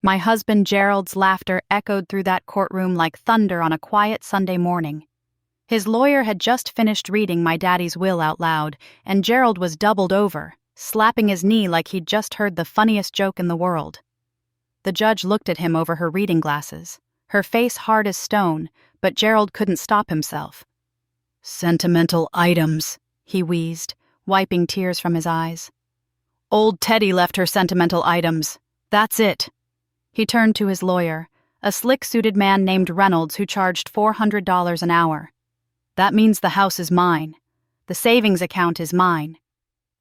My husband Gerald's laughter echoed through that courtroom like thunder on a quiet Sunday morning. His lawyer had just finished reading my daddy's will out loud, and Gerald was doubled over, slapping his knee like he'd just heard the funniest joke in the world. The judge looked at him over her reading glasses, her face hard as stone, but Gerald couldn't stop himself. "Sentimental items," he wheezed, wiping tears from his eyes. "Old Teddy left her sentimental items. That's it." He turned to his lawyer, a slick-suited man named Reynolds who charged $400 an hour. "That means the house is mine. The savings account is mine.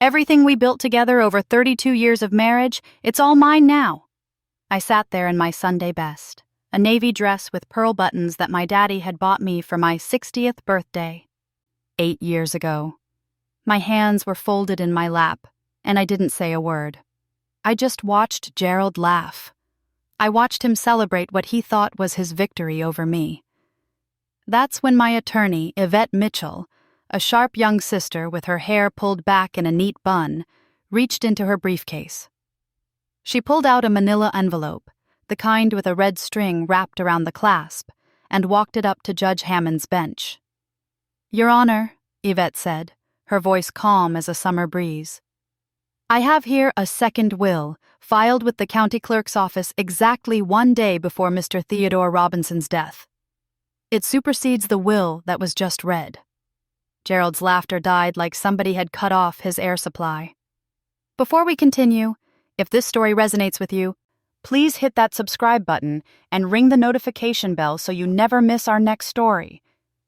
Everything we built together over 32 years of marriage, it's all mine now." I sat there in my Sunday best, a navy dress with pearl buttons that my daddy had bought me for my 60th birthday. 8 years ago. My hands were folded in my lap, and I didn't say a word. I just watched Gerald laugh. I watched him celebrate what he thought was his victory over me. That's when my attorney, Yvette Mitchell, a sharp young sister with her hair pulled back in a neat bun, reached into her briefcase. She pulled out a manila envelope, the kind with a red string wrapped around the clasp, and walked it up to Judge Hammond's bench. "Your Honor," Yvette said, her voice calm as a summer breeze, "I have here a second will, filed with the county clerk's office exactly 1 day before Mr. Theodore Robinson's death. It supersedes the will that was just read." Gerald's laughter died like somebody had cut off his air supply. Before we continue, if this story resonates with you, please hit that subscribe button and ring the notification bell so you never miss our next story.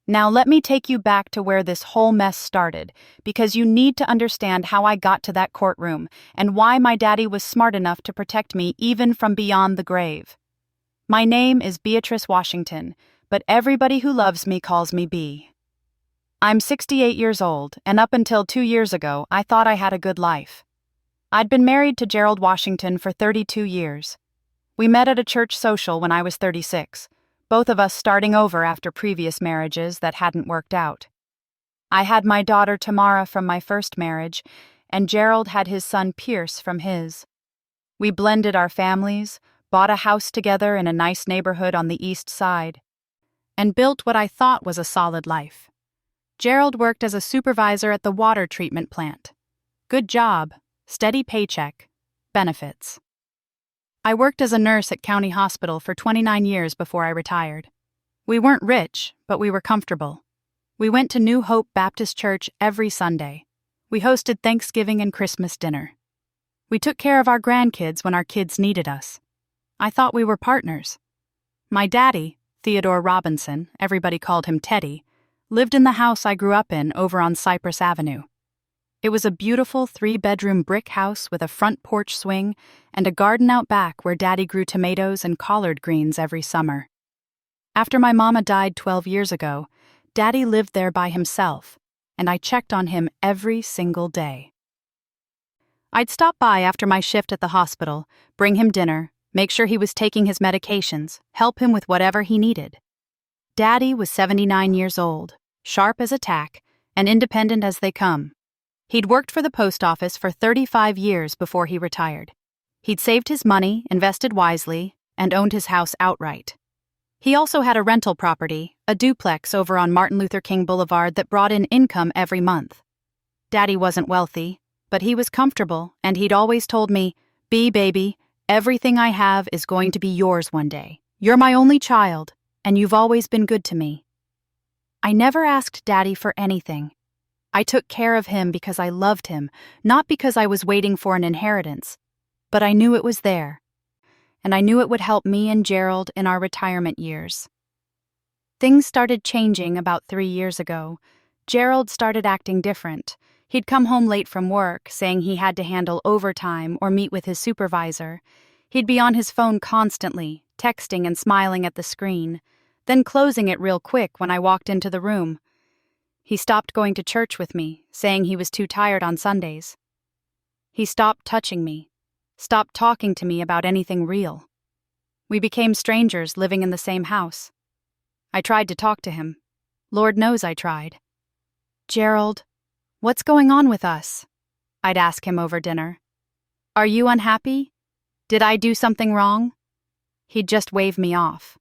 Now let me take you back to where this whole mess started, because you need to understand how I got to that courtroom and why my daddy was smart enough to protect me even from beyond the grave. My name is Beatrice Washington, but everybody who loves me calls me Bea. I'm 68 years old, and up until 2 years ago, I thought I had a good life. I'd been married to Gerald Washington for 32 years. We met at a church social when I was 36, both of us starting over after previous marriages that hadn't worked out. I had my daughter Tamara from my first marriage, and Gerald had his son Pierce from his. We blended our families, bought a house together in a nice neighborhood on the east side, and built what I thought was a solid life. Gerald worked as a supervisor at the water treatment plant. Good job, steady paycheck, benefits. I worked as a nurse at County Hospital for 29 years before I retired. We weren't rich, but we were comfortable. We went to New Hope Baptist Church every Sunday. We hosted Thanksgiving and Christmas dinner. We took care of our grandkids when our kids needed us. I thought we were partners. My daddy, Theodore Robinson, everybody called him Teddy, lived in the house I grew up in over on Cypress Avenue. It was a beautiful 3-bedroom brick house with a front porch swing and a garden out back where Daddy grew tomatoes and collard greens every summer. After my mama died 12 years ago, Daddy lived there by himself, and I checked on him every single day. I'd stop by after my shift at the hospital, bring him dinner, make sure he was taking his medications, help him with whatever he needed. Daddy was 79 years old, sharp as a tack, and independent as they come. He'd worked for the post office for 35 years before he retired. He'd saved his money, invested wisely, and owned his house outright. He also had a rental property, a duplex over on Martin Luther King Boulevard that brought in income every month. Daddy wasn't wealthy, but he was comfortable, and he'd always told me, "Bea, baby, everything I have is going to be yours one day. You're my only child, and you've always been good to me." I never asked Daddy for anything. I took care of him because I loved him, not because I was waiting for an inheritance, but I knew it was there, and I knew it would help me and Gerald in our retirement years. Things started changing about 3 years ago. Gerald started acting different. He'd come home late from work, saying he had to handle overtime or meet with his supervisor. He'd be on his phone constantly, texting and smiling at the screen, then closing it real quick when I walked into the room. He stopped going to church with me, saying he was too tired on Sundays. He stopped touching me, stopped talking to me about anything real. We became strangers living in the same house. I tried to talk to him. Lord knows I tried. "Gerald, what's going on with us?" I'd ask him over dinner. "Are you unhappy? Did I do something wrong? He'd just wave me off.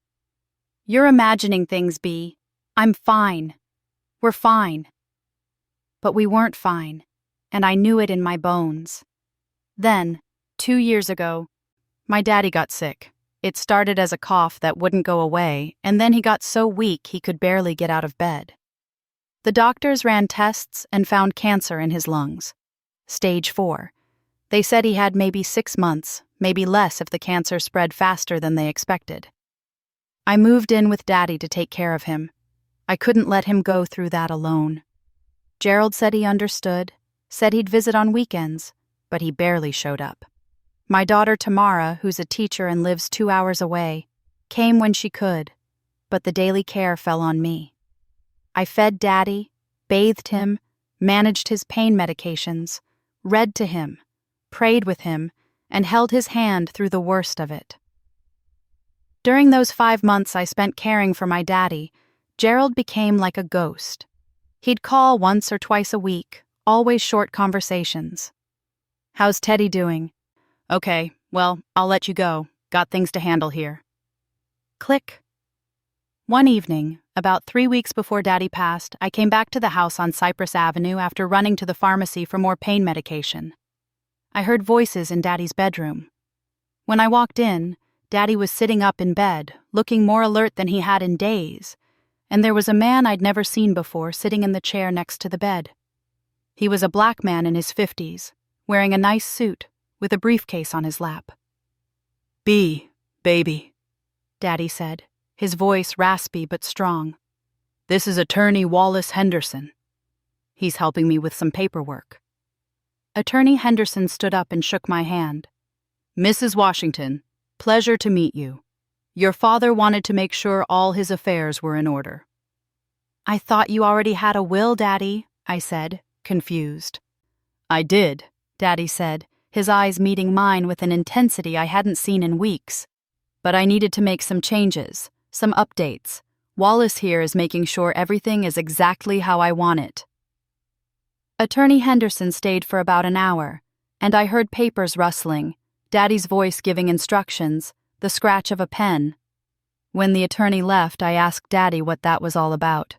"You're imagining things, B. I'm fine. We're fine." But we weren't fine, and I knew it in my bones. Then, 2 years ago, my daddy got sick. It started as a cough that wouldn't go away, and then he got so weak he could barely get out of bed. The doctors ran tests and found cancer in his lungs. Stage 4. They said he had maybe 6 months, maybe less if the cancer spread faster than they expected. I moved in with Daddy to take care of him. I couldn't let him go through that alone. Gerald said he understood, said he'd visit on weekends, but he barely showed up. My daughter Tamara, who's a teacher and lives 2 hours away, came when she could, but the daily care fell on me. I fed Daddy, bathed him, managed his pain medications, read to him, prayed with him, and held his hand through the worst of it. During those 5 months I spent caring for my daddy, Gerald became like a ghost. He'd call once or twice a week, always short conversations. "How's Teddy doing?" "Okay, well, I'll let you go. Got things to handle here." Click. One evening, about 3 weeks before Daddy passed, I came back to the house on Cypress Avenue after running to the pharmacy for more pain medication. I heard voices in Daddy's bedroom. When I walked in, Daddy was sitting up in bed, looking more alert than he had in days, and there was a man I'd never seen before sitting in the chair next to the bed. He was a black man in his 50s, wearing a nice suit, with a briefcase on his lap. "B, baby," Daddy said, his voice raspy but strong. "This is Attorney Wallace Henderson. He's helping me with some paperwork." Attorney Henderson stood up and shook my hand. "Mrs. Washington, pleasure to meet you. Your father wanted to make sure all his affairs were in order." "I thought you already had a will, Daddy," I said, confused. "I did," Daddy said, his eyes meeting mine with an intensity I hadn't seen in weeks. "But I needed to make some changes, some updates. Wallace here is making sure everything is exactly how I want it." Attorney Henderson stayed for about an hour, and I heard papers rustling, Daddy's voice giving instructions, the scratch of a pen. When the attorney left, I asked Daddy what that was all about.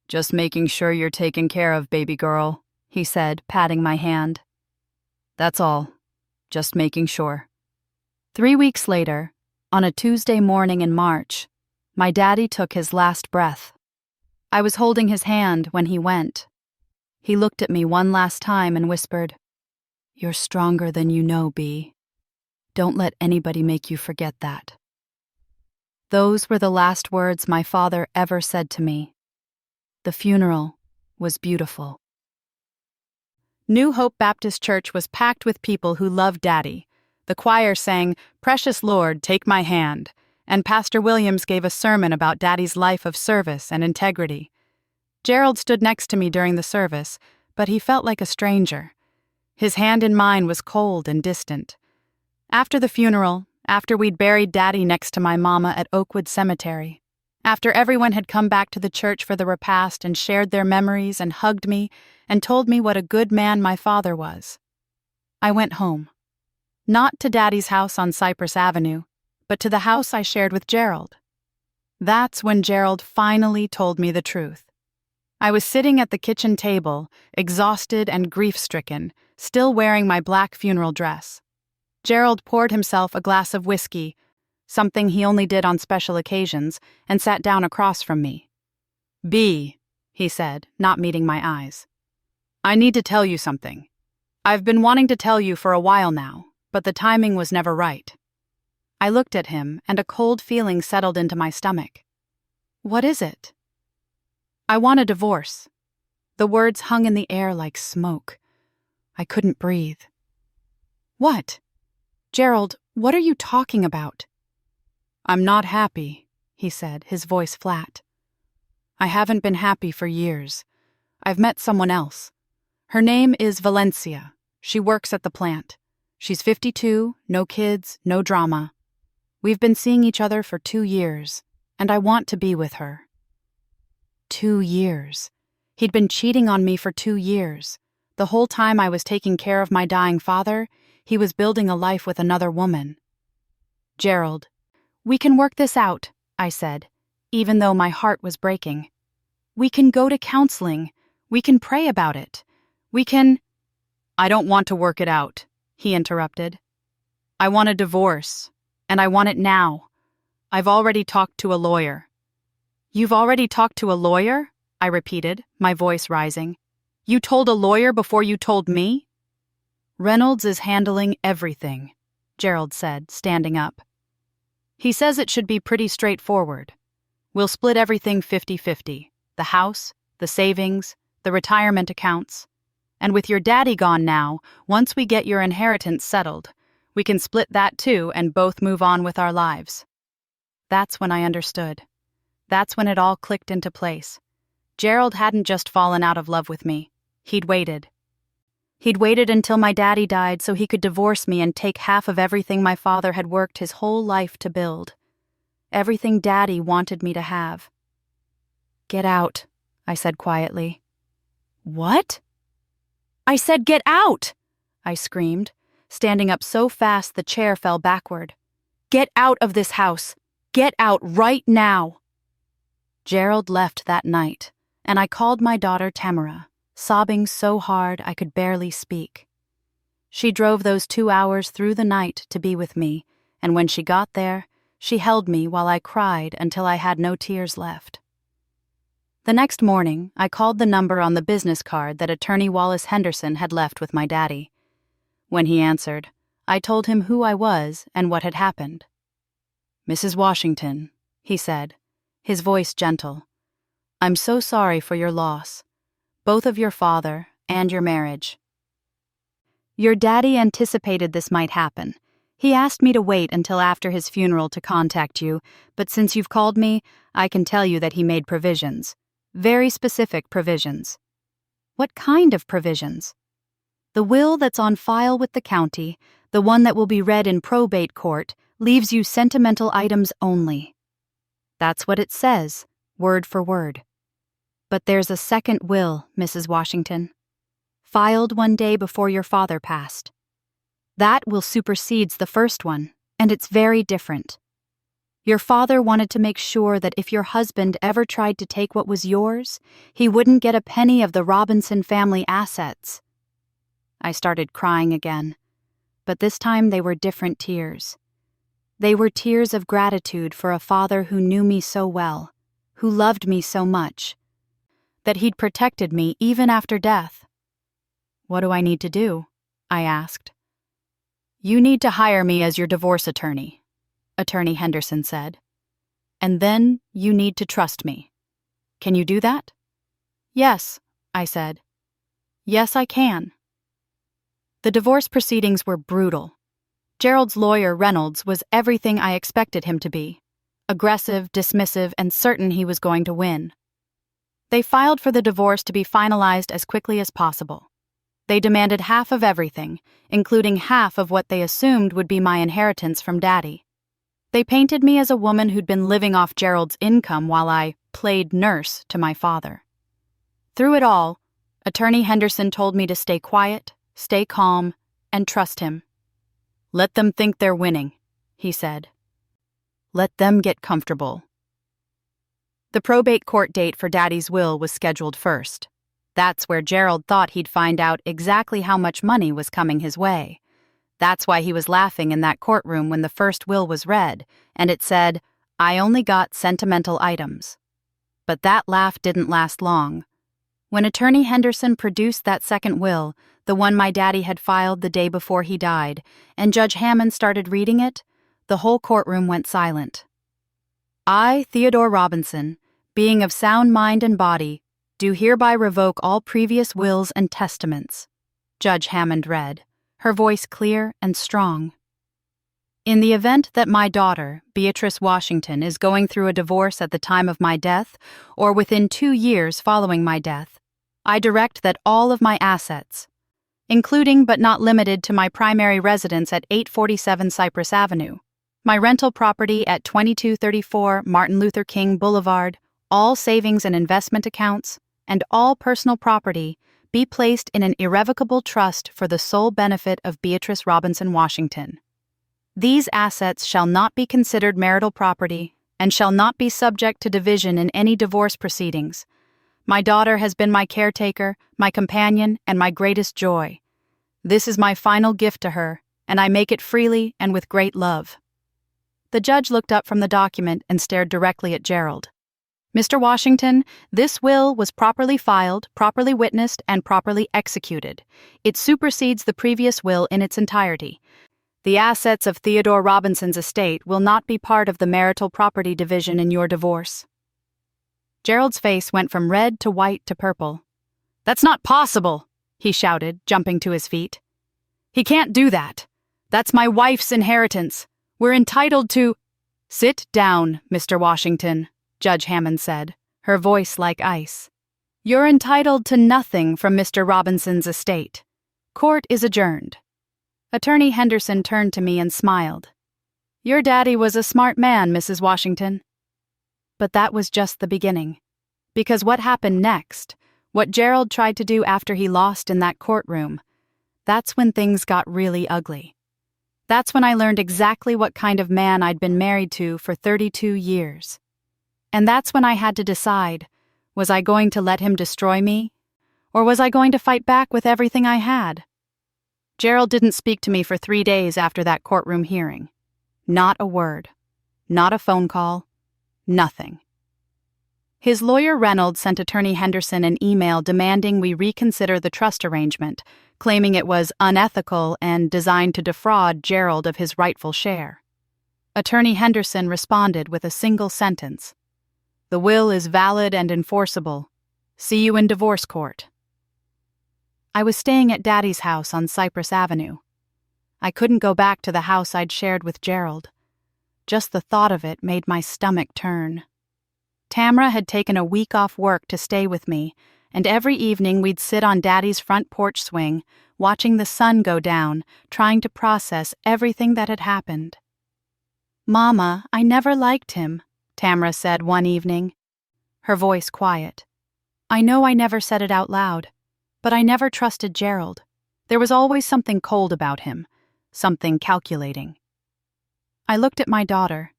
"Just making sure you're taken care of, baby girl," he said, patting my hand. "That's all. Just making sure." 3 weeks later, on a Tuesday morning in March, my daddy took his last breath. I was holding his hand when he went. He looked at me one last time and whispered, "You're stronger than you know, B. Don't let anybody make you forget that." Those were the last words my father ever said to me. The funeral was beautiful. New Hope Baptist Church was packed with people who loved Daddy. The choir sang, "Precious Lord, Take My Hand," and Pastor Williams gave a sermon about Daddy's life of service and integrity. Gerald stood next to me during the service, but he felt like a stranger. His hand in mine was cold and distant. After the funeral, after we'd buried Daddy next to my mama at Oakwood Cemetery, after everyone had come back to the church for the repast and shared their memories and hugged me and told me what a good man my father was, I went home. Not to Daddy's house on Cypress Avenue, but to the house I shared with Gerald. That's when Gerald finally told me the truth. I was sitting at the kitchen table, exhausted and grief-stricken, still wearing my black funeral dress. Gerald poured himself a glass of whiskey, something he only did on special occasions, and sat down across from me. "B," he said, not meeting my eyes. "I need to tell you something. I've been wanting to tell you for a while now, but the timing was never right." I looked at him, and a cold feeling settled into my stomach. "What is it?" "I want a divorce." The words hung in the air like smoke. I couldn't breathe. "What? Gerald, what are you talking about?" "I'm not happy," he said, his voice flat. "I haven't been happy for years. I've met someone else. Her name is Valencia. She works at the plant. She's 52, no kids, no drama. We've been seeing each other for 2 years, and I want to be with her." 2 years. He'd been cheating on me for 2 years. The whole time I was taking care of my dying father, he was building a life with another woman. "Gerald, "We can work this out," I said, even though my heart was breaking. "We can go to counseling. We can pray about it. We can—" "I don't want to work it out," he interrupted. "I want a divorce, and I want it now. I've already talked to a lawyer." "You've already talked to a lawyer?" I repeated, my voice rising. "You told a lawyer before you told me?" "Reynolds is handling everything," Gerald said, standing up. "He says it should be pretty straightforward. We'll split everything 50-50, the house, the savings, the retirement accounts. And with your daddy gone now, once we get your inheritance settled, we can split that too and both move on with our lives." That's when I understood. That's when it all clicked into place. Gerald hadn't just fallen out of love with me. He'd waited. He'd waited until my daddy died so he could divorce me and take half of everything my father had worked his whole life to build. Everything Daddy wanted me to have. "Get out," I said quietly. "What?" "I said get out!" I screamed, standing up so fast the chair fell backward. "Get out of this house! Get out right now!" Gerald left that night, and I called my daughter Tamara, sobbing so hard I could barely speak. She drove those 2 hours through the night to be with me, and when she got there, she held me while I cried until I had no tears left. The next morning, I called the number on the business card that Attorney Wallace Henderson had left with my daddy. When he answered, I told him who I was and what had happened. "Mrs. Washington," he said, his voice gentle, "I'm so sorry for your loss, both of your father and your marriage. Your daddy anticipated this might happen. He asked me to wait until after his funeral to contact you, but since you've called me, I can tell you that he made provisions. Very specific provisions." "What kind of provisions?" "The will that's on file with the county, the one that will be read in probate court, leaves you sentimental items only." "That's what it says, word for word. But there's a second will, Mrs. Washington, filed one day before your father passed. That will supersedes the first one, and it's very different. Your father wanted to make sure that if your husband ever tried to take what was yours, he wouldn't get a penny of the Robinson family assets." I started crying again, but this time they were different tears. They were tears of gratitude for a father who knew me so well, who loved me so much, that he'd protected me even after death. "What do I need to do?" I asked. "You need to hire me as your divorce attorney," Attorney Henderson said. "And then you need to trust me. Can you do that?" "Yes," I said. "Yes, I can." The divorce proceedings were brutal. Gerald's lawyer, Reynolds, was everything I expected him to be: aggressive, dismissive, and certain he was going to win. They filed for the divorce to be finalized as quickly as possible. They demanded half of everything, including half of what they assumed would be my inheritance from Daddy. They painted me as a woman who'd been living off Gerald's income while I played nurse to my father. Through it all, Attorney Henderson told me to stay quiet, stay calm, and trust him. "Let them think they're winning," he said. "Let them get comfortable." The probate court date for Daddy's will was scheduled first. That's where Gerald thought he'd find out exactly how much money was coming his way. That's why he was laughing in that courtroom when the first will was read, and it said, "I only got sentimental items." But that laugh didn't last long. When Attorney Henderson produced that second will, the one my daddy had filed the day before he died, and Judge Hammond started reading it, the whole courtroom went silent. "I, Theodore Robinson, being of sound mind and body, do hereby revoke all previous wills and testaments," Judge Hammond read, her voice clear and strong. "In the event that my daughter, Beatrice Washington, is going through a divorce at the time of my death or within 2 years following my death, I direct that all of my assets, including but not limited to my primary residence at 847 Cypress Avenue, my rental property at 2234 Martin Luther King Boulevard, all savings and investment accounts, and all personal property be placed in an irrevocable trust for the sole benefit of Beatrice Robinson Washington." These assets shall not be considered marital property and shall not be subject to division in any divorce proceedings. My daughter has been my caretaker, my companion, and my greatest joy. This is my final gift to her, and I make it freely and with great love." The judge looked up from the document and stared directly at Gerald. "Mr. Washington, this will was properly filed, properly witnessed, and properly executed. It supersedes the previous will in its entirety. The assets of Theodore Robinson's estate will not be part of the marital property division in your divorce." Gerald's face went from red to white to purple. "That's not possible," he shouted, jumping to his feet. "He can't do that. That's my wife's inheritance. We're entitled to—" "Sit down, Mr. Washington," Judge Hammond said, her voice like ice. "You're entitled to nothing from Mr. Robinson's estate. Court is adjourned." Attorney Henderson turned to me and smiled. "Your daddy was a smart man, Mrs. Washington." But that was just the beginning. Because what happened next, what Gerald tried to do after he lost in that courtroom, that's when things got really ugly. That's when I learned exactly what kind of man I'd been married to for 32 years. And that's when I had to decide, was I going to let him destroy me, or was I going to fight back with everything I had? Gerald didn't speak to me for 3 days after that courtroom hearing. Not a word. Not a phone call. Nothing. His lawyer Reynolds sent Attorney Henderson an email demanding we reconsider the trust arrangement, claiming it was unethical and designed to defraud Gerald of his rightful share. Attorney Henderson responded with a single sentence: "The will is valid and enforceable. See you in divorce court." I was staying at Daddy's house on Cypress Avenue. I couldn't go back to the house I'd shared with Gerald. Just the thought of it made my stomach turn. Tamra had taken a week off work to stay with me, and every evening we'd sit on Daddy's front porch swing, watching the sun go down, trying to process everything that had happened. "Mama, I never liked him," Tamra said one evening, her voice quiet. "I know I never said it out loud, but I never trusted Gerald. There was always something cold about him, something calculating." I looked at my daughter.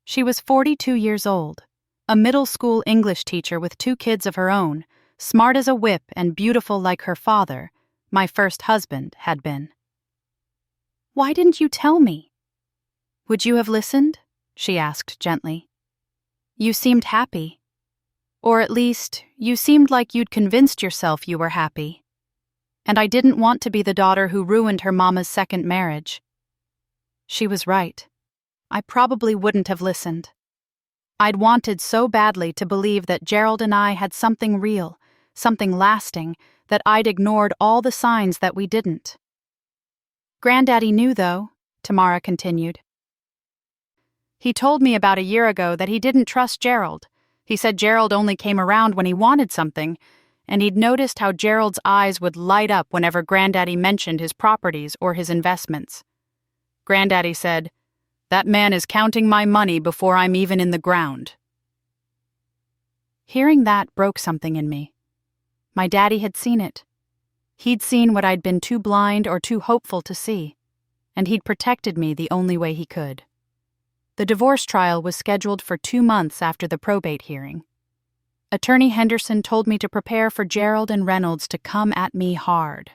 She was 42 years old, a middle school English teacher with 2 kids of her own, smart as a whip and beautiful like her father, my first husband, had been. "Why didn't you tell me?" "Would you have listened?" she asked gently. "You seemed happy. Or at least, you seemed like you'd convinced yourself you were happy. And I didn't want to be the daughter who ruined her mama's second marriage." She was right. I probably wouldn't have listened. I'd wanted so badly to believe that Gerald and I had something real, something lasting, that I'd ignored all the signs that we didn't. "Granddaddy knew, though," Tamara continued. "He told me about a year ago that he didn't trust Gerald. He said Gerald only came around when he wanted something, and he'd noticed how Gerald's eyes would light up whenever Granddaddy mentioned his properties or his investments. Granddaddy said, 'That man is counting my money before I'm even in the ground.'" Hearing that broke something in me. My daddy had seen it. He'd seen what I'd been too blind or too hopeful to see, and he'd protected me the only way he could. The divorce trial was scheduled for 2 months after the probate hearing. Attorney Henderson told me to prepare for Gerald and Reynolds to come at me hard.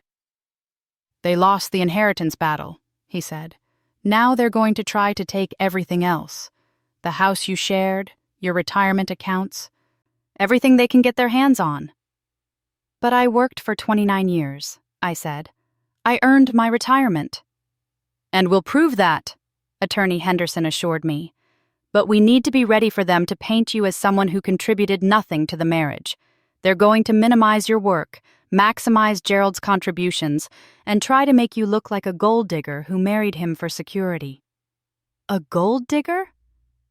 "They lost the inheritance battle," he said. "Now they're going to try to take everything else. The house you shared, your retirement accounts, everything they can get their hands on." "But I worked for 29 years, I said. "I earned my retirement." "And we'll prove that," Attorney Henderson assured me. "But we need to be ready for them to paint you as someone who contributed nothing to the marriage. They're going to minimize your work, maximize Gerald's contributions, and try to make you look like a gold digger who married him for security." "A gold digger?"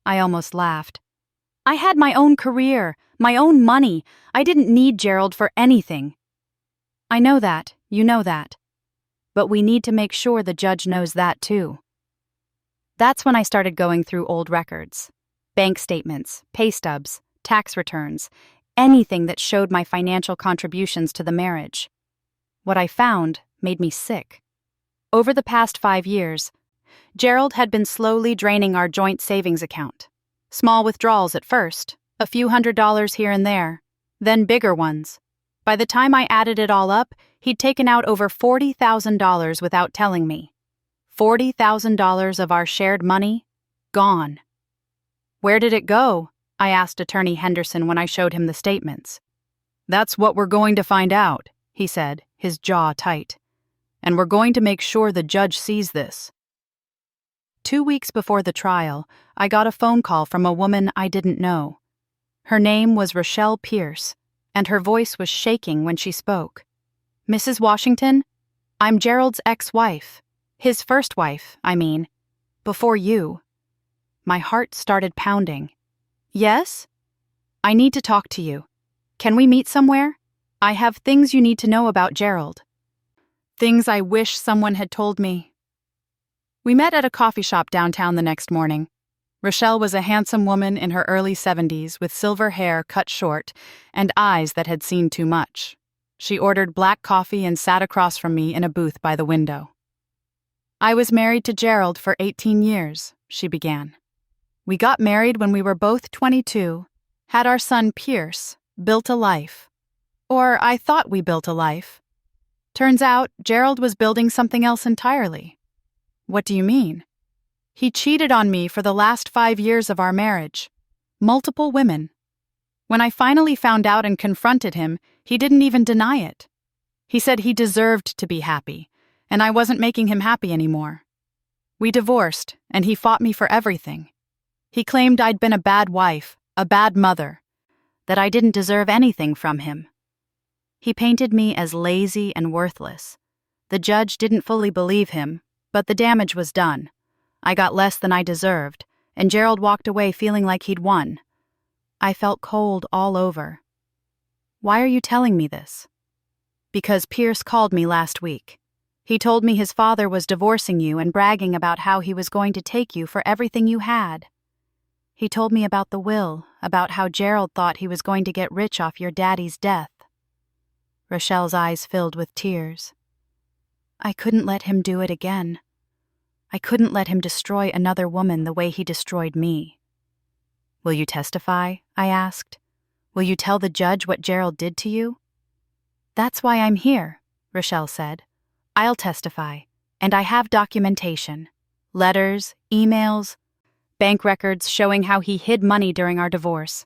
I almost laughed. "I had my own career, my own money. I didn't need Gerald for anything." "I know that, you know that. But we need to make sure the judge knows that too." That's when I started going through old records. Bank statements, pay stubs, tax returns, anything that showed my financial contributions to the marriage. What I found made me sick. Over the past 5 years, Gerald had been slowly draining our joint savings account. Small withdrawals at first, a few $100s here and there, then bigger ones. By the time I added it all up, he'd taken out over $40,000 without telling me. $40,000 of our shared money, gone. "Where did it go?" I asked Attorney Henderson when I showed him the statements. "That's what we're going to find out," he said, his jaw tight. "And we're going to make sure the judge sees this." 2 weeks before the trial, I got a phone call from a woman I didn't know. Her name was Rochelle Pierce, and her voice was shaking when she spoke. "Mrs. Washington, I'm Gerald's ex-wife. His first wife, I mean. Before you." My heart started pounding. "Yes? I need to talk to you. Can we meet somewhere? I have things you need to know about Gerald. Things I wish someone had told me." We met at a coffee shop downtown the next morning. Rochelle was a handsome woman in her early 70s with silver hair cut short and eyes that had seen too much. She ordered black coffee and sat across from me in a booth by the window. "I was married to Gerald for 18 years, she began. "We got married when we were both 22, had our son Pierce, built a life. Or I thought we built a life. Turns out Gerald was building something else entirely." "What do you mean?" "He cheated on me for the last 5 years of our marriage. Multiple women. When I finally found out and confronted him, he didn't even deny it. He said he deserved to be happy, and I wasn't making him happy anymore. We divorced, and he fought me for everything. He claimed I'd been a bad wife, a bad mother, that I didn't deserve anything from him. He painted me as lazy and worthless. The judge didn't fully believe him, but the damage was done. I got less than I deserved, and Gerald walked away feeling like he'd won. I felt cold all over." "Why are you telling me this?" "Because Pierce called me last week. He told me his father was divorcing you and bragging about how he was going to take you for everything you had. He told me about the will, about how Gerald thought he was going to get rich off your daddy's death." Rochelle's eyes filled with tears. "I couldn't let him do it again. I couldn't let him destroy another woman the way he destroyed me." "Will you testify?" I asked. "Will you tell the judge what Gerald did to you?" "That's why I'm here," Rochelle said. "I'll testify, and I have documentation. Letters, emails, bank records showing how he hid money during our divorce.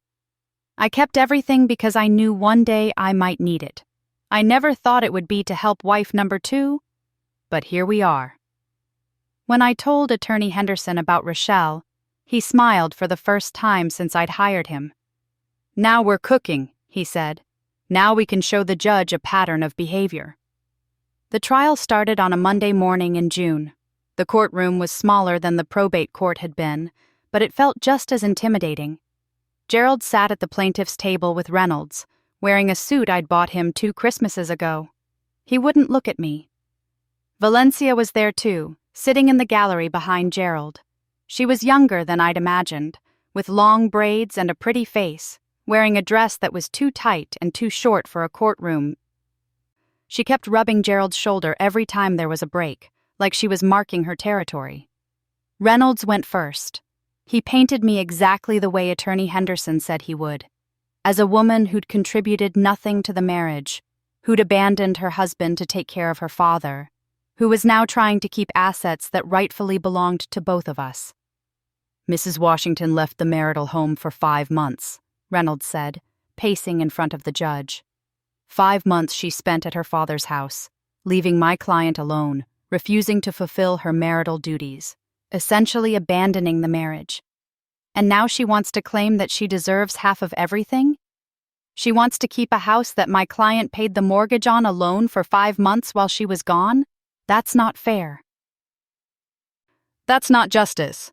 I kept everything because I knew one day I might need it. I never thought it would be to help wife number 2, but here we are." When I told Attorney Henderson about Rochelle, he smiled for the first time since I'd hired him. "Now we're cooking," he said. "Now we can show the judge a pattern of behavior." The trial started on a Monday morning in June. The courtroom was smaller than the probate court had been, but it felt just as intimidating. Gerald sat at the plaintiff's table with Reynolds, wearing a suit I'd bought him 2 Christmases ago. He wouldn't look at me. Valencia was there too, sitting in the gallery behind Gerald. She was younger than I'd imagined, with long braids and a pretty face, wearing a dress that was too tight and too short for a courtroom. She kept rubbing Gerald's shoulder every time there was a break, like she was marking her territory. Reynolds went first. He painted me exactly the way Attorney Henderson said he would, as a woman who'd contributed nothing to the marriage, who'd abandoned her husband to take care of her father, who was now trying to keep assets that rightfully belonged to both of us. "Mrs. Washington left the marital home for 5 months, Reynolds said, pacing in front of the judge. 5 months she spent at her father's house, leaving my client alone, refusing to fulfill her marital duties, essentially abandoning the marriage. And now she wants to claim that she deserves half of everything? She wants to keep a house that my client paid the mortgage on alone for 5 months while she was gone? That's not fair. That's not justice."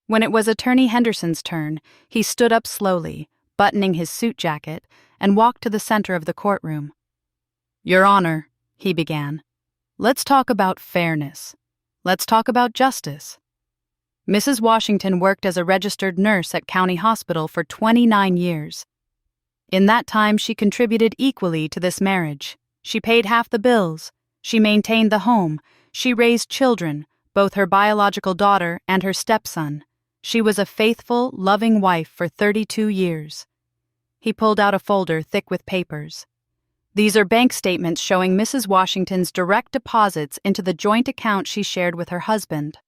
When it was Attorney Henderson's turn, he stood up slowly, buttoning his suit jacket, and walked to the center of the courtroom. "Your Honor," he began, "let's talk about fairness. Let's talk about justice. Mrs. Washington worked as a registered nurse at County Hospital for 29 years. In that time, she contributed equally to this marriage. She paid half the bills. She maintained the home. She raised children, both her biological daughter and her stepson. She was a faithful, loving wife for 32 years. He pulled out a folder thick with papers. These are bank statements showing Mrs. Washington's direct deposits into the joint account she shared with her husband.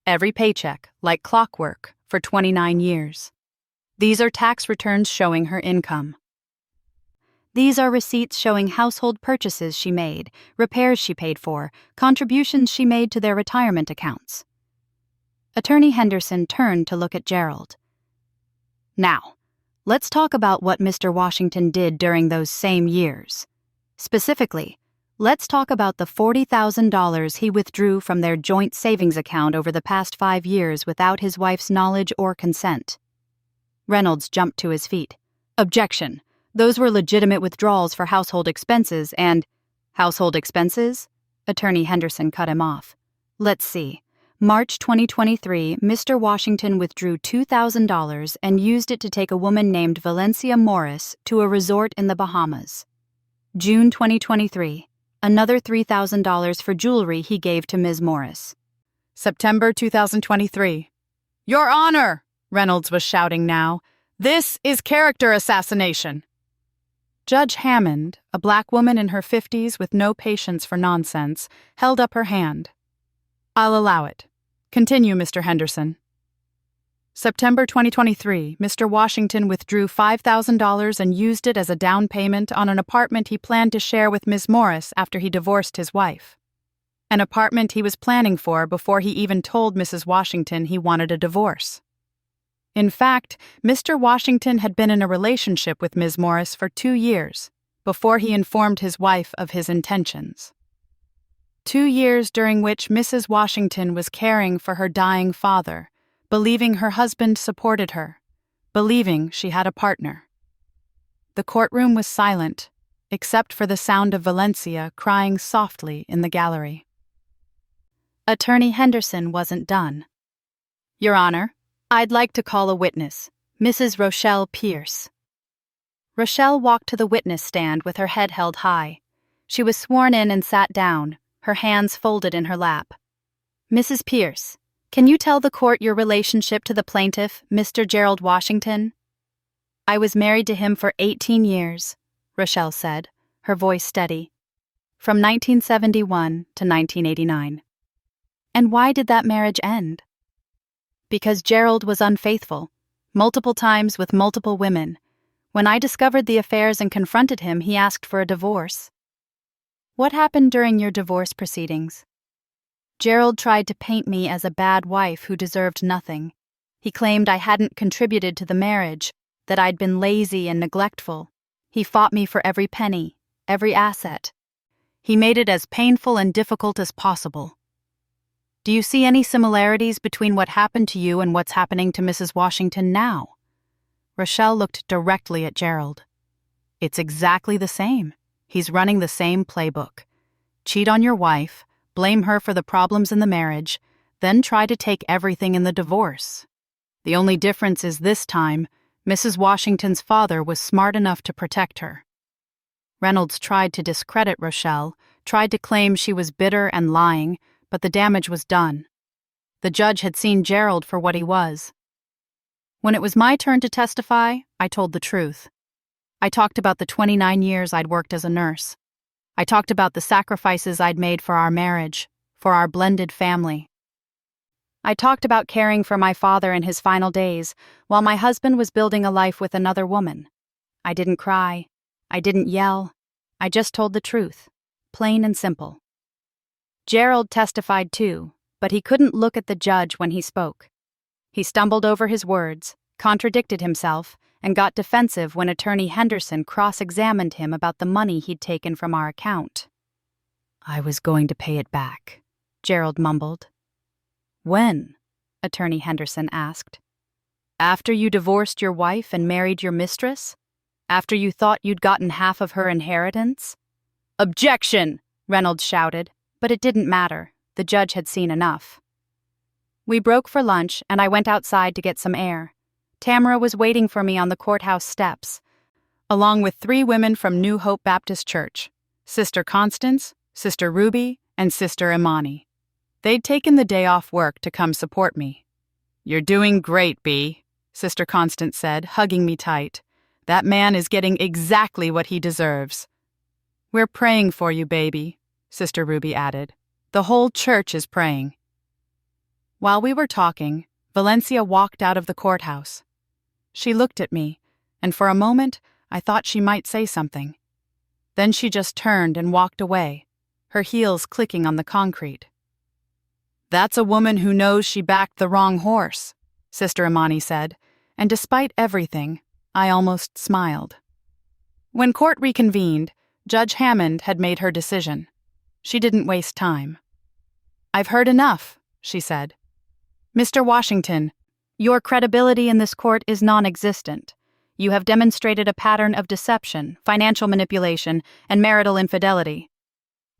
Every paycheck, like clockwork, for 29 years. These are tax returns showing her income. These are receipts showing household purchases she made, repairs she paid for, contributions she made to their retirement accounts. Attorney Henderson turned to look at Gerald. Now, let's talk about what Mr. Washington did during those same years. Specifically, let's talk about the $40,000 he withdrew from their joint savings account over the past 5 years without his wife's knowledge or consent. Reynolds jumped to his feet. Objection. Those were legitimate withdrawals for household expenses and— Household expenses? Attorney Henderson cut him off. Let's see. March 2023, Mr. Washington withdrew $2,000 and used it to take a woman named Valencia Morris to a resort in the Bahamas. June 2023, another $3,000 for jewelry he gave to Ms. Morris. September 2023. Your Honor! Reynolds was shouting now. This is character assassination. Judge Hammond, a black woman in her 50s with no patience for nonsense, held up her hand. I'll allow it. Continue, Mr. Henderson. September 2023, Mr. Washington withdrew $5,000 and used it as a down payment on an apartment he planned to share with Ms. Morris after he divorced his wife. An apartment he was planning for before he even told Mrs. Washington he wanted a divorce. In fact, Mr. Washington had been in a relationship with Ms. Morris for 2 years before he informed his wife of his intentions. 2 years during which Mrs. Washington was caring for her dying father, believing her husband supported her, believing she had a partner. The courtroom was silent, except for the sound of Valencia crying softly in the gallery. Attorney Henderson wasn't done. Your Honor, I'd like to call a witness, Mrs. Rochelle Pierce. Rochelle walked to the witness stand with her head held high. She was sworn in and sat down, her hands folded in her lap. Mrs. Pierce, can you tell the court your relationship to the plaintiff, Mr. Gerald Washington? I was married to him for 18 years, Rochelle said, her voice steady. From 1971 to 1989. And why did that marriage end? Because Gerald was unfaithful, multiple times with multiple women. When I discovered the affairs and confronted him, he asked for a divorce. What happened during your divorce proceedings? Gerald tried to paint me as a bad wife who deserved nothing. He claimed I hadn't contributed to the marriage, that I'd been lazy and neglectful. He fought me for every penny, every asset. He made it as painful and difficult as possible. Do you see any similarities between what happened to you and what's happening to Mrs. Washington now? Rochelle looked directly at Gerald. It's exactly the same. He's running the same playbook. Cheat on your wife, blame her for the problems in the marriage, then try to take everything in the divorce. The only difference is this time, Mrs. Washington's father was smart enough to protect her. Reynolds tried to discredit Rochelle, tried to claim she was bitter and lying, but the damage was done. The judge had seen Gerald for what he was. When it was my turn to testify, I told the truth. I talked about the 29 years I'd worked as a nurse. I talked about the sacrifices I'd made for our marriage, for our blended family. I talked about caring for my father in his final days, while my husband was building a life with another woman. I didn't cry. I didn't yell. I just told the truth, plain and simple. Gerald testified too, but he couldn't look at the judge when he spoke. He stumbled over his words, contradicted himself, and got defensive when Attorney Henderson cross-examined him about the money he'd taken from our account. I was going to pay it back, Gerald mumbled. When? Attorney Henderson asked. After you divorced your wife and married your mistress? After you thought you'd gotten half of her inheritance? Objection! Reynolds shouted, but it didn't matter. The judge had seen enough. We broke for lunch, and I went outside to get some air. Tamara was waiting for me on the courthouse steps, along with 3 women from New Hope Baptist Church, Sister Constance, Sister Ruby, and Sister Imani. They'd taken the day off work to come support me. "You're doing great, Bea," Sister Constance said, hugging me tight. "That man is getting exactly what he deserves." "We're praying for you, baby," Sister Ruby added. "The whole church is praying." While we were talking, Valencia walked out of the courthouse. She looked at me, and for a moment I thought she might say something. Then she just turned and walked away, her heels clicking on the concrete. "That's a woman who knows she backed the wrong horse," Sister Imani said, and despite everything, I almost smiled. When court reconvened, Judge Hammond had made her decision. She didn't waste time. "I've heard enough," she said. "Mr. Washington, your credibility in this court is non-existent. You have demonstrated a pattern of deception, financial manipulation, and marital infidelity.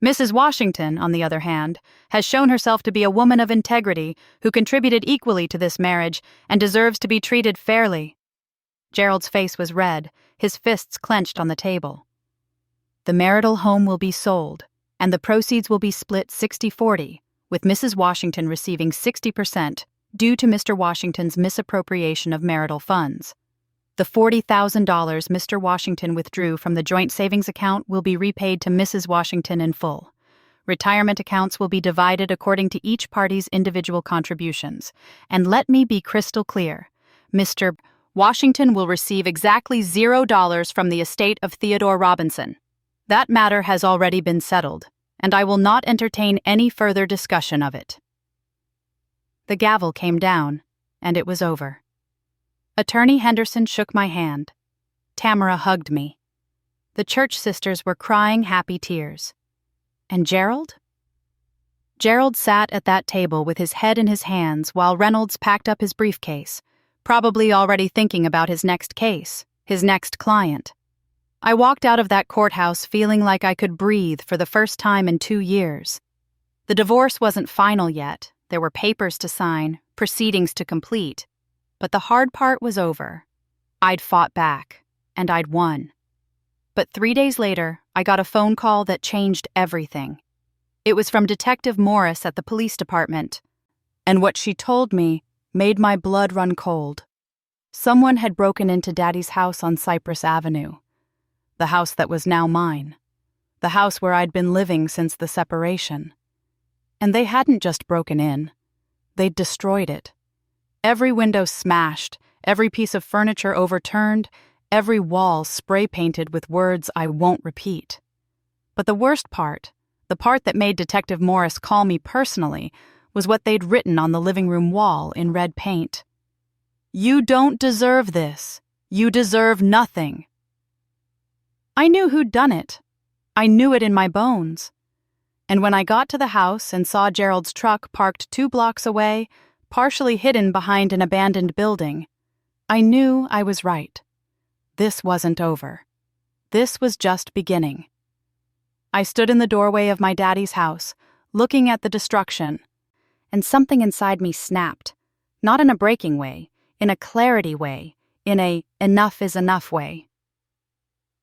Mrs. Washington, on the other hand, has shown herself to be a woman of integrity who contributed equally to this marriage and deserves to be treated fairly." Gerald's face was red, his fists clenched on the table. "The marital home will be sold, and the proceeds will be split 60-40, with Mrs. Washington receiving 60% due to Mr. Washington's misappropriation of marital funds. The $40,000 Mr. Washington withdrew from the joint savings account will be repaid to Mrs. Washington in full. Retirement accounts will be divided according to each party's individual contributions. And let me be crystal clear. Mr. Washington will receive exactly $0 from the estate of Theodore Robinson. That matter has already been settled, and I will not entertain any further discussion of it." The gavel came down, and it was over. Attorney Henderson shook my hand. Tamara hugged me. The church sisters were crying happy tears. And Gerald? Gerald sat at that table with his head in his hands while Reynolds packed up his briefcase, probably already thinking about his next case, his next client. I walked out of that courthouse feeling like I could breathe for the first time in 2 years. The divorce wasn't final yet. There were papers to sign, proceedings to complete. But the hard part was over. I'd fought back, and I'd won. But 3 days later, I got a phone call that changed everything. It was from Detective Morris at the police department, and what she told me made my blood run cold. Someone had broken into Daddy's house on Cypress Avenue, the house that was now mine, the house where I'd been living since the separation. And they hadn't just broken in, they'd destroyed it. Every window smashed, every piece of furniture overturned, every wall spray-painted with words I won't repeat. But the worst part, the part that made Detective Morris call me personally, was what they'd written on the living room wall in red paint. "You don't deserve this. You deserve nothing." I knew who'd done it. I knew it in my bones. And when I got to the house and saw Gerald's truck parked 2 blocks away, partially hidden behind an abandoned building, I knew I was right. This wasn't over. This was just beginning. I stood in the doorway of my daddy's house, looking at the destruction, and something inside me snapped, not in a breaking way, in a clarity way, in a enough is enough way.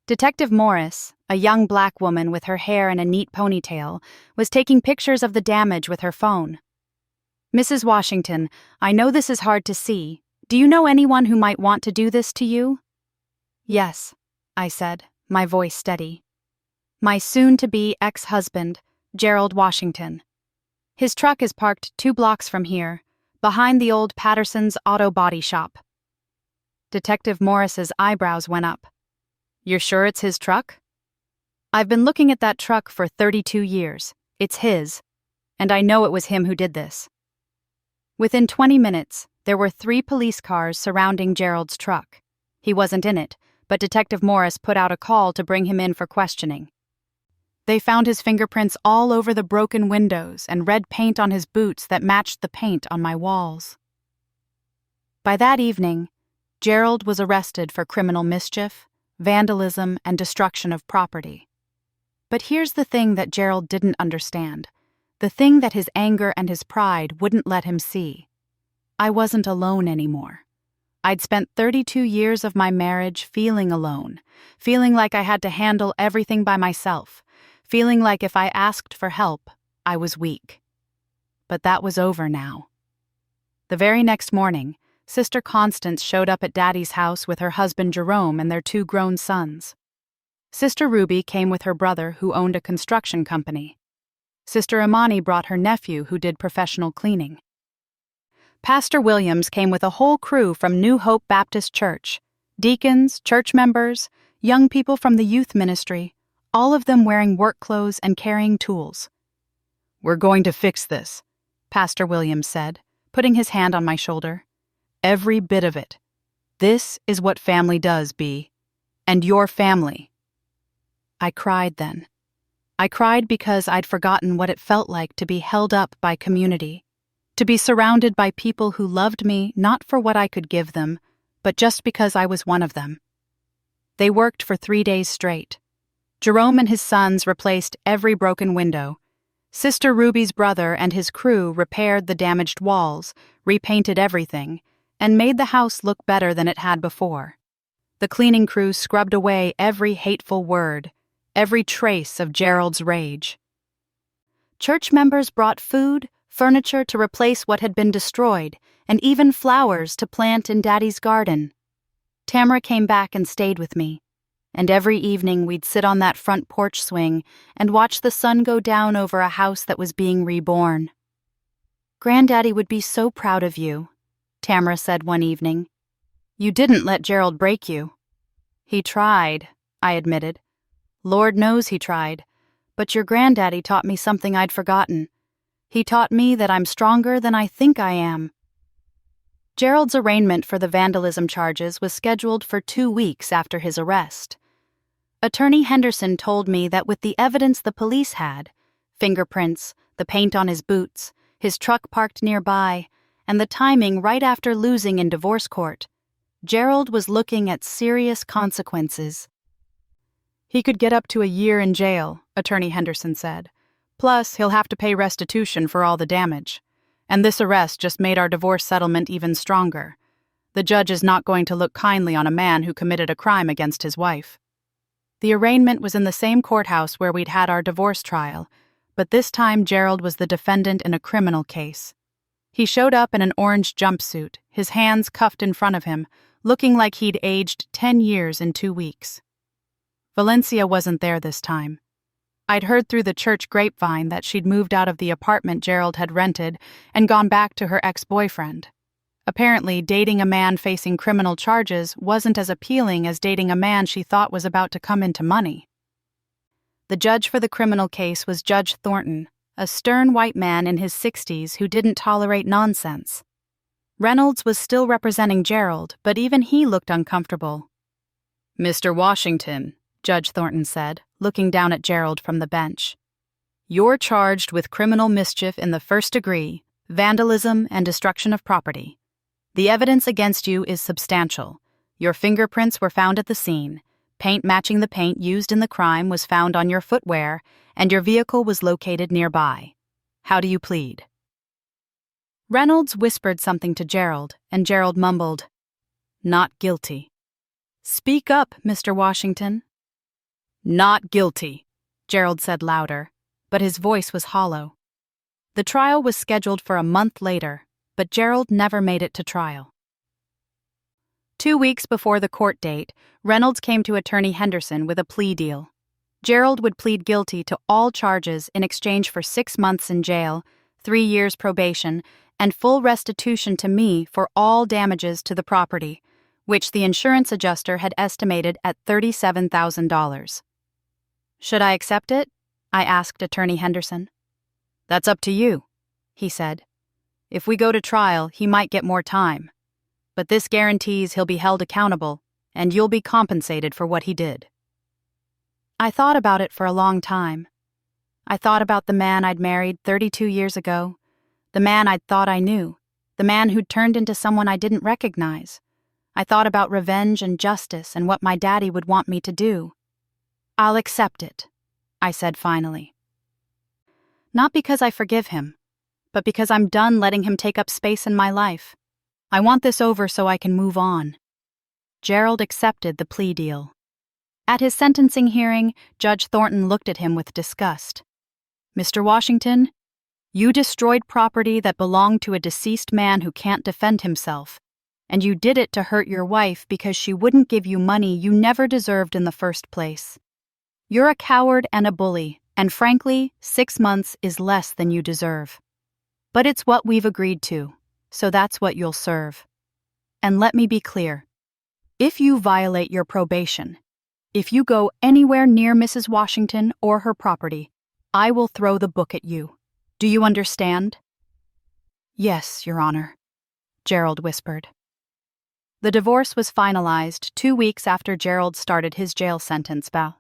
Detective Morris, a young black woman with her hair in a neat ponytail, was taking pictures of the damage with her phone. "Mrs. Washington, I know this is hard to see. Do you know anyone who might want to do this to you?" "Yes," I said, my voice steady. "My soon-to-be ex-husband, Gerald Washington. His truck is parked 2 blocks from here, behind the old Patterson's auto body shop." Detective Morris's eyebrows went up. "You're sure it's his truck?" "I've been looking at that truck for 32 years. It's his. And I know it was him who did this." Within 20 minutes, there were 3 police cars surrounding Gerald's truck. He wasn't in it, but Detective Morris put out a call to bring him in for questioning. They found his fingerprints all over the broken windows and red paint on his boots that matched the paint on my walls. By that evening, Gerald was arrested for criminal mischief, vandalism, and destruction of property. But here's the thing that Gerald didn't understand, the thing that his anger and his pride wouldn't let him see. I wasn't alone anymore. I'd spent 32 years of my marriage feeling alone, feeling like I had to handle everything by myself, feeling like if I asked for help, I was weak. but that was over now. The very next morning, Sister Constance showed up at Daddy's house with her husband Jerome and their 2 grown sons. Sister Ruby came with her brother who owned a construction company. Sister Imani brought her nephew who did professional cleaning. Pastor Williams came with a whole crew from New Hope Baptist Church, deacons, church members, young people from the youth ministry, all of them wearing work clothes and carrying tools. "We're going to fix this," Pastor Williams said, putting his hand on my shoulder. "Every bit of it. This is what family does, Bea. And your family." I cried then. I cried because I'd forgotten what it felt like to be held up by community, to be surrounded by people who loved me not for what I could give them, but just because I was one of them. They worked for 3 days straight. Jerome and his sons replaced every broken window. Sister Ruby's brother and his crew repaired the damaged walls, repainted everything, and made the house look better than it had before. The cleaning crew scrubbed away every hateful word, every trace of Gerald's rage. Church members brought food, furniture to replace what had been destroyed, and even flowers to plant in Daddy's garden. Tamara came back and stayed with me, and every evening we'd sit on that front porch swing and watch the sun go down over a house that was being reborn. "Granddaddy would be so proud of you," Tamara said one evening. "You didn't let Gerald break you." "He tried," I admitted. "Lord knows he tried. But your granddaddy taught me something I'd forgotten. He taught me that I'm stronger than I think I am." Gerald's arraignment for the vandalism charges was scheduled for 2 weeks after his arrest. Attorney Henderson told me that with the evidence the police had, fingerprints, the paint on his boots, his truck parked nearby, and the timing right after losing in divorce court, Gerald was looking at serious consequences. "He could get up to a year in jail," Attorney Henderson said. "Plus, he'll have to pay restitution for all the damage. And this arrest just made our divorce settlement even stronger. The judge is not going to look kindly on a man who committed a crime against his wife." The arraignment was in the same courthouse where we'd had our divorce trial, but this time Gerald was the defendant in a criminal case. He showed up in an orange jumpsuit, his hands cuffed in front of him, looking like he'd aged 10 years in 2 weeks. Valencia wasn't there this time. I'd heard through the church grapevine that she'd moved out of the apartment Gerald had rented and gone back to her ex-boyfriend. Apparently, dating a man facing criminal charges wasn't as appealing as dating a man she thought was about to come into money. The judge for the criminal case was Judge Thornton, a stern white man in his 60s who didn't tolerate nonsense. Reynolds was still representing Gerald, but even he looked uncomfortable. "Mr. Washington," Judge Thornton said, looking down at Gerald from the bench, "you're charged with criminal mischief in the first degree, vandalism, and destruction of property. The evidence against you is substantial. Your fingerprints were found at the scene, paint matching the paint used in the crime was found on your footwear, and your vehicle was located nearby. How do you plead?" Reynolds whispered something to Gerald, and Gerald mumbled, "Not guilty." "Speak up, Mr. Washington." "Not guilty," Gerald said louder, but his voice was hollow. The trial was scheduled for a month later, but Gerald never made it to trial. 2 weeks before the court date, Reynolds came to Attorney Henderson with a plea deal. Gerald would plead guilty to all charges in exchange for 6 months in jail, 3 years probation, and full restitution to me for all damages to the property, which the insurance adjuster had estimated at $37,000. "Should I accept it?" I asked Attorney Henderson. "That's up to you," he said. "If we go to trial, he might get more time. But this guarantees he'll be held accountable, and you'll be compensated for what he did." I thought about it for a long time. I thought about the man I'd married 32 years ago, the man I'd thought I knew, the man who'd turned into someone I didn't recognize. I thought about revenge and justice and what my daddy would want me to do. "I'll accept it," I said finally. Not because I forgive him, but because I'm done letting him take up space in my life. I want this over so I can move on. Gerald accepted the plea deal. At his sentencing hearing, Judge Thornton looked at him with disgust. "Mr. Washington, You destroyed property that belonged to a deceased man who can't defend himself, and you did it to hurt your wife because she wouldn't give you money you never deserved in the first place. You're a coward and a bully, and frankly, 6 months is less than you deserve. But it's what we've agreed to, so that's what you'll serve. And let me be clear. If you violate your probation, if you go anywhere near Mrs. Washington or her property, I will throw the book at you. Do you understand? Yes, Your Honor, Gerald whispered. The divorce was finalized 2 weeks after Gerald started his jail sentence, Val.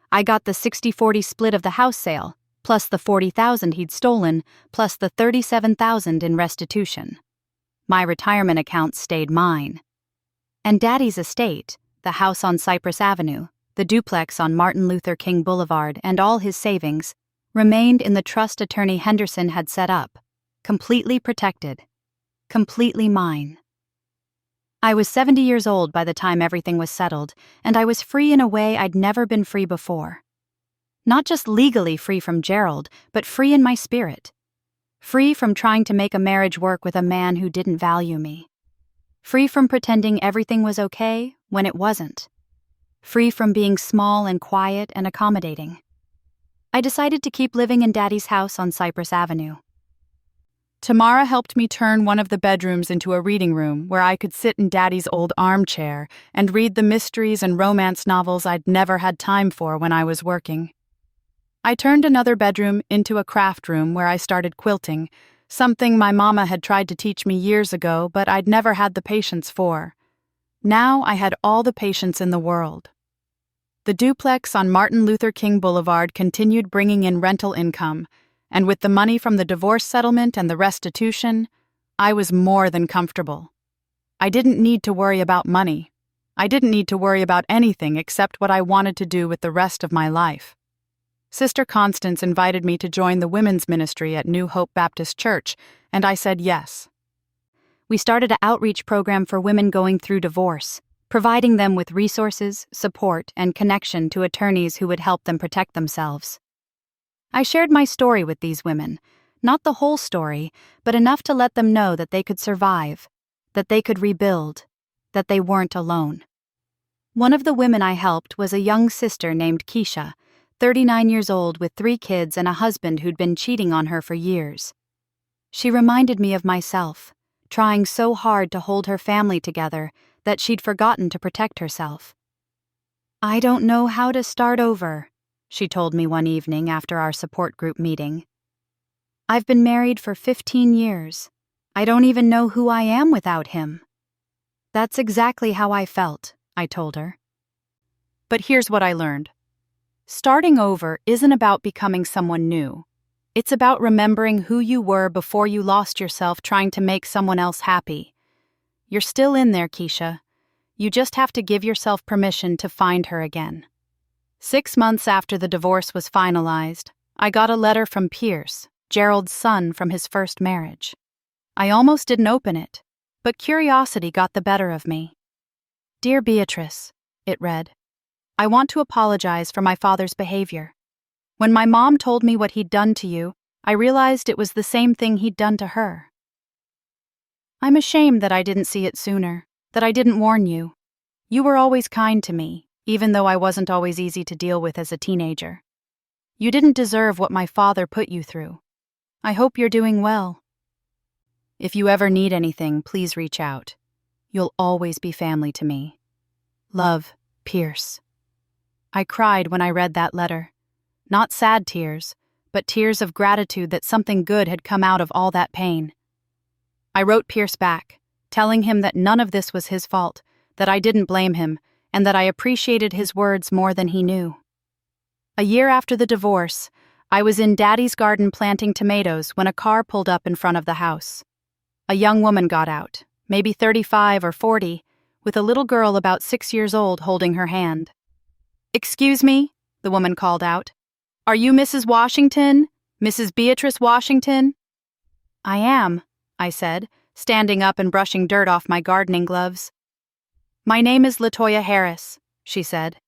I got the 60-40 split of the house sale, plus the $40,000 he'd stolen, plus the $37,000 in restitution. My retirement account stayed mine. And Daddy's estate, the house on Cypress Avenue, the duplex on Martin Luther King Boulevard, and all his savings, remained in the trust attorney Henderson had set up, completely protected, completely mine. I was 70 years old by the time everything was settled, and I was free in a way I'd never been free before. Not just legally free from Gerald, but free in my spirit. Free from trying to make a marriage work with a man who didn't value me. Free from pretending everything was okay when it wasn't. Free from being small and quiet and accommodating. I decided to keep living in Daddy's house on Cypress Avenue. Tamara helped me turn one of the bedrooms into a reading room where I could sit in Daddy's old armchair and read the mysteries and romance novels I'd never had time for when I was working. I turned another bedroom into a craft room where I started quilting, something my mama had tried to teach me years ago but I'd never had the patience for. Now I had all the patience in the world. The duplex on Martin Luther King Boulevard continued bringing in rental income, and with the money from the divorce settlement and the restitution, I was more than comfortable. I didn't need to worry about money. I didn't need to worry about anything except what I wanted to do with the rest of my life. Sister Constance invited me to join the women's ministry at New Hope Baptist Church, and I said yes. We started an outreach program for women going through divorce, providing them with resources, support, and connection to attorneys who would help them protect themselves. I shared my story with these women, not the whole story, but enough to let them know that they could survive, that they could rebuild, that they weren't alone. One of the women I helped was a young sister named Keisha, 39 years old with 3 kids and a husband who'd been cheating on her for years. She reminded me of myself, trying so hard to hold her family together that she'd forgotten to protect herself. I don't know how to start over, she told me one evening after our support group meeting. I've been married for 15 years. I don't even know who I am without him. That's exactly how I felt, I told her. But here's what I learned. Starting over isn't about becoming someone new. It's about remembering who you were before you lost yourself trying to make someone else happy. You're still in there, Keisha. You just have to give yourself permission to find her again. 6 months after the divorce was finalized, I got a letter from Pierce, Gerald's son from his first marriage. I almost didn't open it, but curiosity got the better of me. Dear Beatrice, it read, I want to apologize for my father's behavior. When my mom told me what he'd done to you, I realized it was the same thing he'd done to her. I'm ashamed that I didn't see it sooner, that I didn't warn you. You were always kind to me, even though I wasn't always easy to deal with as a teenager. You didn't deserve what my father put you through. I hope you're doing well. If you ever need anything, please reach out. You'll always be family to me. Love, Pierce. I cried when I read that letter. Not sad tears, but tears of gratitude that something good had come out of all that pain. I wrote Pierce back, telling him that none of this was his fault, that I didn't blame him, and that I appreciated his words more than he knew. A year after the divorce, I was in Daddy's garden planting tomatoes when a car pulled up in front of the house. A young woman got out, maybe 35 or 40, with a little girl about 6 years old holding her hand. "Excuse me," the woman called out. "Are you Mrs. Washington? Mrs. Beatrice Washington?" "I am," I said, standing up and brushing dirt off my gardening gloves. "My name is Latoya Harris," she said.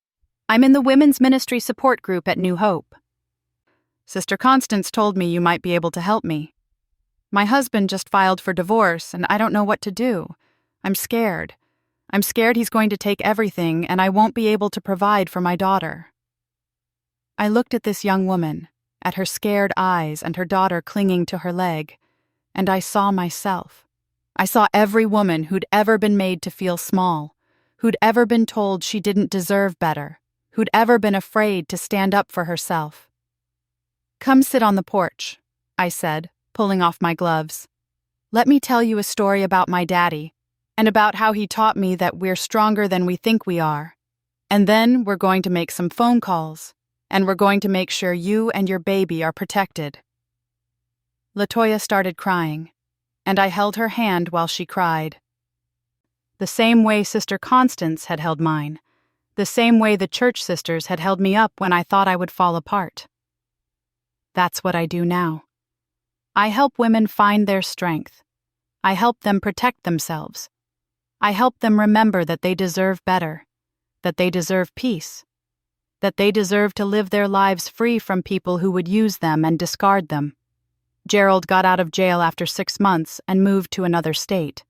"I'm in the Women's Ministry Support Group at New Hope." Sister Constance told me you might be able to help me. My husband just filed for divorce, and I don't know what to do. I'm scared. I'm scared he's going to take everything, and I won't be able to provide for my daughter." I looked at this young woman, at her scared eyes and her daughter clinging to her leg, and I saw myself. I saw every woman who'd ever been made to feel small, who'd ever been told she didn't deserve better, who'd ever been afraid to stand up for herself. "Come sit on the porch," I said, pulling off my gloves. "Let me tell you a story about my daddy, and about how he taught me that we're stronger than we think we are. And then we're going to make some phone calls, and we're going to make sure you and your baby are protected." LaToya started crying, and I held her hand while she cried. The same way Sister Constance had held mine, the same way the church sisters had held me up when I thought I would fall apart. That's what I do now. I help women find their strength. I help them protect themselves. I help them remember that they deserve better, that they deserve peace, that they deserve to live their lives free from people who would use them and discard them. Gerald got out of jail after 6 months and moved to another state.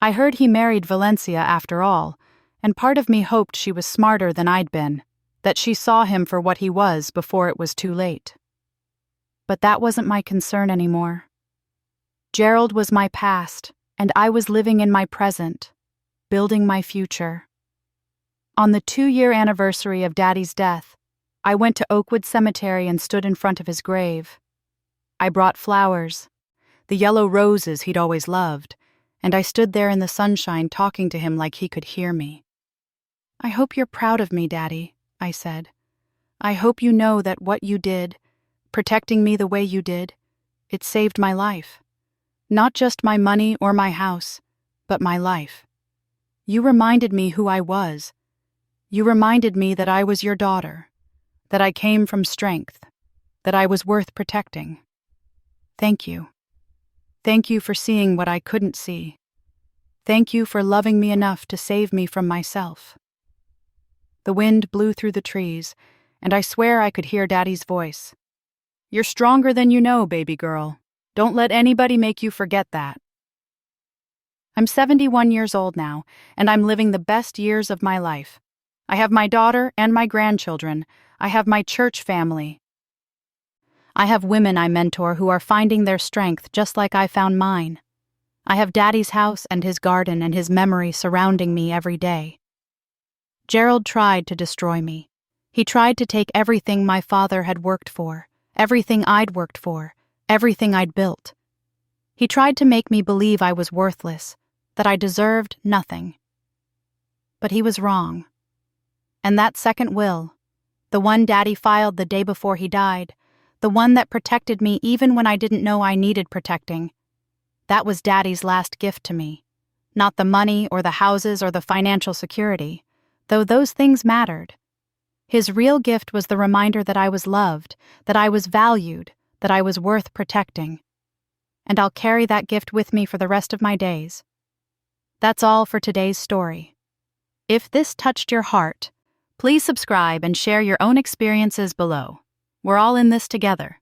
I heard he married Valencia after all, and part of me hoped she was smarter than I'd been, that she saw him for what he was before it was too late. But that wasn't my concern anymore. Gerald was my past, and I was living in my present, building my future. On the 2-year anniversary of Daddy's death, I went to Oakwood Cemetery and stood in front of his grave. I brought flowers, the yellow roses he'd always loved, and I stood there in the sunshine talking to him like he could hear me. "I hope you're proud of me, Daddy," I said. "I hope you know that what you did, protecting me the way you did, it saved my life. Not just my money or my house, but my life. You reminded me who I was. You reminded me that I was your daughter, that I came from strength, that I was worth protecting. Thank you. Thank you for seeing what I couldn't see. Thank you for loving me enough to save me from myself." The wind blew through the trees, and I swear I could hear Daddy's voice. "You're stronger than you know, baby girl. Don't let anybody make you forget that." I'm 71 years old now, and I'm living the best years of my life. I have my daughter and my grandchildren. I have my church family. I have women I mentor who are finding their strength just like I found mine. I have Daddy's house and his garden and his memory surrounding me every day. Gerald tried to destroy me. He tried to take everything my father had worked for, everything I'd worked for, everything I'd built. He tried to make me believe I was worthless, that I deserved nothing. But he was wrong. And that second will, the one Daddy filed the day before he died, the one that protected me even when I didn't know I needed protecting, that was Daddy's last gift to me. Not the money or the houses or the financial security, though those things mattered. His real gift was the reminder that I was loved, that I was valued, that I was worth protecting. And I'll carry that gift with me for the rest of my days. That's all for today's story. If this touched your heart, please subscribe and share your own experiences below. We're all in this together.